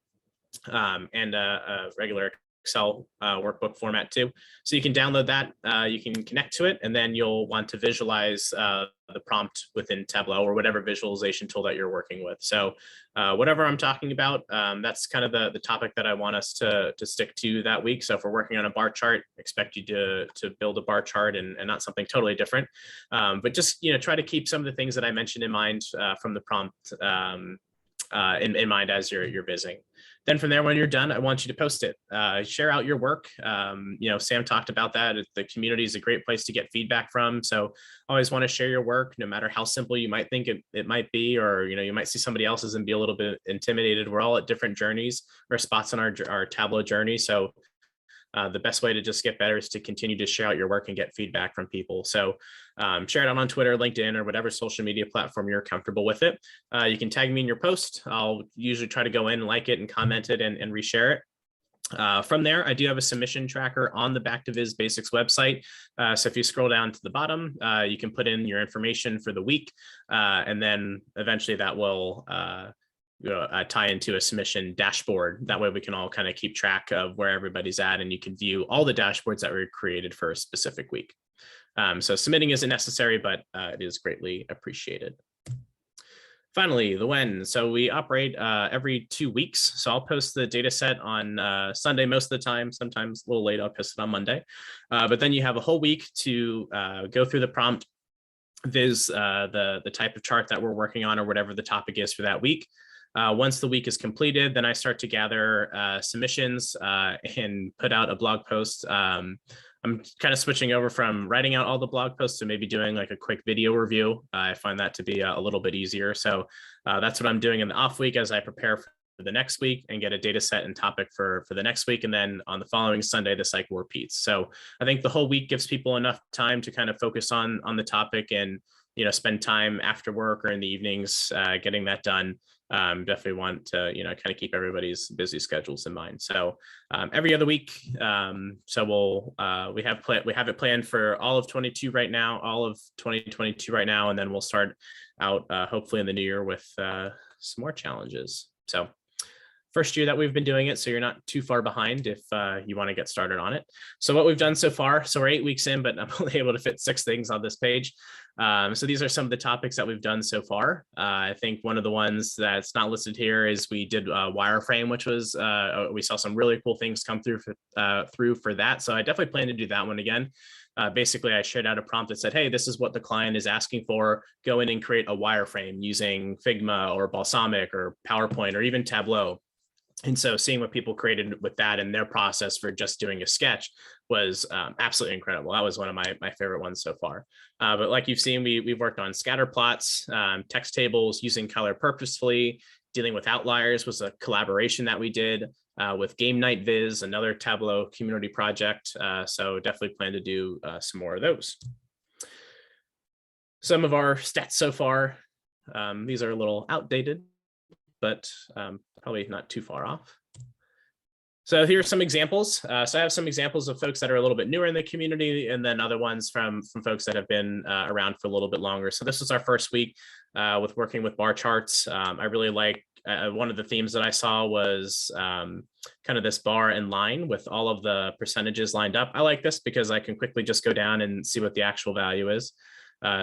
and a regular Excel workbook format too. So you can download that, you can connect to it, and then you'll want to visualize the prompt within Tableau or whatever visualization tool that you're working with. So whatever I'm talking about, that's kind of the topic that I want us to stick to that week. So if we're working on a bar chart, expect you to build a bar chart and not something totally different. But just try to keep some of the things that I mentioned in mind from the prompt in mind as you're busy. Then from there, when you're done, I want you to post it, share out your work. Sam talked about that. The community is a great place to get feedback from. So always want to share your work, no matter how simple you might think it might be, or, you might see somebody else's and be a little bit intimidated. We're all at different journeys or spots in our Tableau journey. So the best way to just get better is to continue to share out your work and get feedback from people. So share it out on Twitter, LinkedIn, or whatever social media platform you're comfortable with it. You can tag me in your post. I'll usually try to go in, like it, and comment it, and reshare it. From there, I do have a submission tracker on the Back to Viz Basics website. So if you scroll down to the bottom, you can put in your information for the week, and then eventually that will tie into a submission dashboard. That way we can all kind of keep track of where everybody's at, and you can view all the dashboards that were created for a specific week. So submitting isn't necessary, but it is greatly appreciated. Finally, the when. So we operate every 2 weeks. So I'll post the data set on Sunday most of the time, sometimes a little late, I'll post it on Monday. But then you have a whole week to go through the prompt, viz the type of chart that we're working on or whatever the topic is for that week. Once the week is completed, then I start to gather submissions and put out a blog post. I'm kind of switching over from writing out all the blog posts to maybe doing like a quick video review. I find that to be a little bit easier. So that's what I'm doing in the off week as I prepare for the next week and get a data set and topic for the next week. And then on the following Sunday, the cycle repeats. So I think the whole week gives people enough time to kind of focus on the topic and, you know, spend time after work or in the evenings getting that done. Definitely want to, you know, kind of keep everybody's busy schedules in mind. So every other week. So we have it planned for all of 22 right now, all of 2022 right now, and then we'll start out hopefully in the new year with some more challenges. So first year that we've been doing it, so you're not too far behind if you want to get started on it. So what we've done so far, so we're 8 weeks in, but I'm only able to fit 6 things on this page. So these are some of the topics that we've done so far. I think one of the ones that's not listed here is we did wireframe, which was, we saw some really cool things come through for that. So I definitely plan to do that one again. Basically, I shared out a prompt that said, hey, this is what the client is asking for. Go in and create a wireframe using Figma or Balsamic or PowerPoint or even Tableau. And so seeing what people created with that and their process for just doing a sketch was absolutely incredible. That was one of my favorite ones so far. But like you've seen, we've worked on scatter plots, text tables, using color purposefully, dealing with outliers was a collaboration that we did with Game Night Viz, another Tableau community project. So definitely plan to do some more of those. Some of our stats so far, these are a little outdated, but probably not too far off. So here are some examples. So I have some examples of folks that are a little bit newer in the community, and then other ones from folks that have been around for a little bit longer. So this was our first week with working with bar charts. I really like one of the themes that I saw was kind of this bar and line with all of the percentages lined up. I like this because I can quickly just go down and see what the actual value is.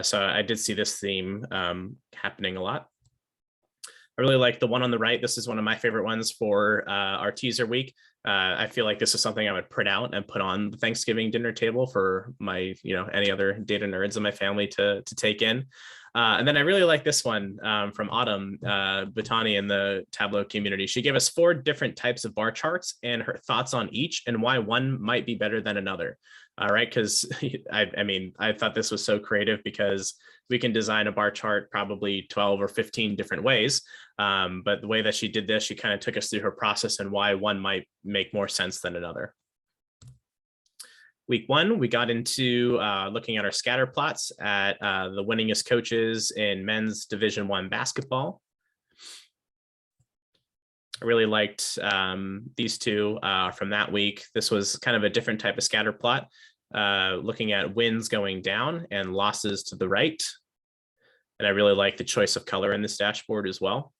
So I did see this theme happening a lot. I really like the one on the right. This is one of my favorite ones for our teaser week. I feel like this is something I would print out and put on the Thanksgiving dinner table for my, any other data nerds in my family to take in. And then I really like this one from Autumn Batani in the Tableau community. She gave us 4 different types of bar charts and her thoughts on each and why one might be better than another. All right, because I thought this was so creative because we can design a bar chart probably 12 or 15 different ways. But the way that she did this, she kind of took us through her process and why one might make more sense than another. Week 1, we got into looking at our scatter plots at the winningest coaches in men's Division I basketball. I really liked these 2 from that week. This was kind of a different type of scatter plot, looking at wins going down and losses to the right. And I really like the choice of color in this dashboard as well.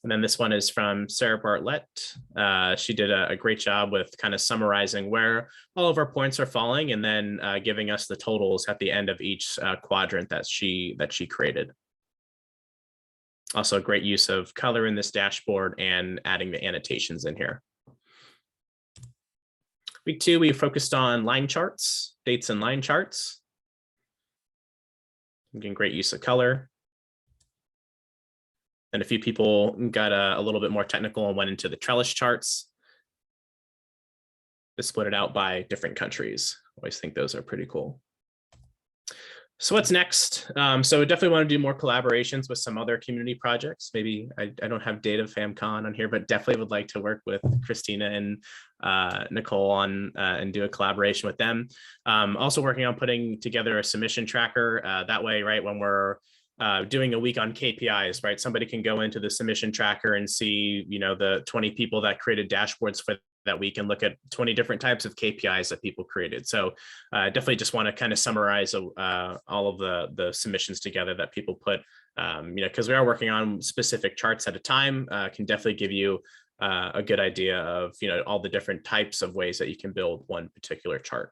And then this one is from Sarah Bartlett. She did a great job with kind of summarizing where all of our points are falling and then giving us the totals at the end of each quadrant that she created. Also, great use of color in this dashboard and adding the annotations in here. Week 2, we focused on line charts, dates and line charts. Again, great use of color. And a few people got a little bit more technical and went into the Trellis charts to split it out by different countries. I always think those are pretty cool. So what's next? So we definitely want to do more collaborations with some other community projects. Maybe I don't have DataFamCon on here, but definitely would like to work with Christina and Nicole on and do a collaboration with them. Also working on putting together a submission tracker. That way, right, when we're doing a week on KPIs, right, somebody can go into the submission tracker and see, you know, the 20 people that created dashboards for that week and look at 20 different types of KPIs that people created. So definitely just want to kind of summarize all of the submissions together that people put, you know, because we are working on specific charts at a time, can definitely give you a good idea of, you know, all the different types of ways that you can build one particular chart.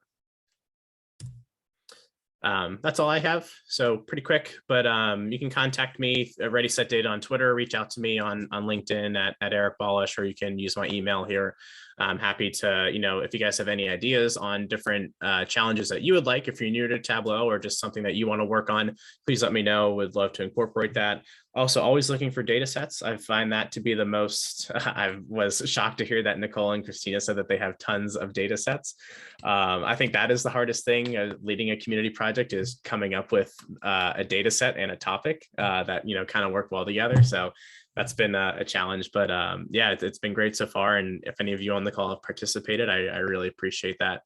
That's all I have. So pretty quick, but you can contact me, Ready Set Data on Twitter, reach out to me on LinkedIn at Eric Ballish, or you can use my email here. I'm happy to, you know, if you guys have any ideas on different challenges that you would like, if you're new to Tableau or just something that you want to work on, please let me know. Would love to incorporate that. Also, always looking for data sets. I find that to be the most, I was shocked to hear that Nicole and Christina said that they have tons of data sets. I think that is the hardest thing leading a community project, is coming up with a data set and a topic that, you know, kind of work well together. So that's been a challenge, but yeah, it's been great so far. And if any of you on the call have participated, I really appreciate that.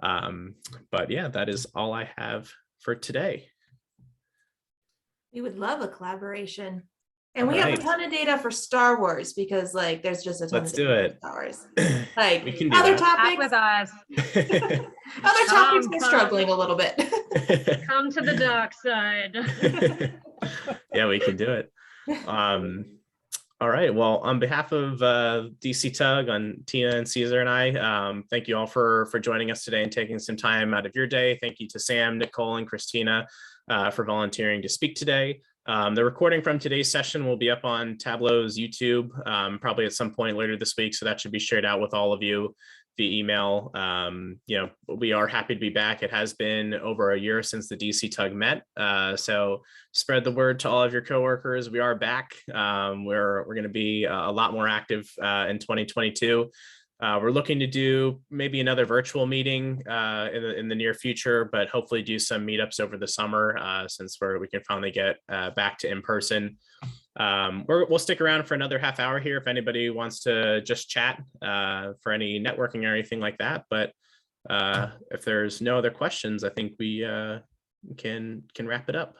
But yeah, that is all I have for today.
We would love a collaboration. And we
All
have a
right.
ton of data for Star Wars, because like there's just a ton
Let's
of
do
data
it.
for Star Wars. Like
We can do
other
that.
Chat with
topics,
us.
other topics
Come,
are
come.
struggling a little bit.
Come to the dark side.
Yeah, we can do it. All right. Well, on behalf of DC Tug, on Tina and Caesar and I, thank you all for joining us today and taking some time out of your day. Thank you to Sam, Nicole, and Christina for volunteering to speak today. The recording from today's session will be up on Tableau's YouTube probably at some point later this week, so that should be shared out with all of you via email. You know, we are happy to be back. It has been over a year since the DC Tug met, so spread the word to all of your coworkers. We are back. We're going to be a lot more active in 2022. We're looking to do maybe another virtual meeting in the near future, but hopefully do some meetups over the summer since we can finally get back to in person. We'll stick around for another half hour here if anybody wants to just chat for any networking or anything like that. But if there's no other questions, I think we can wrap it up.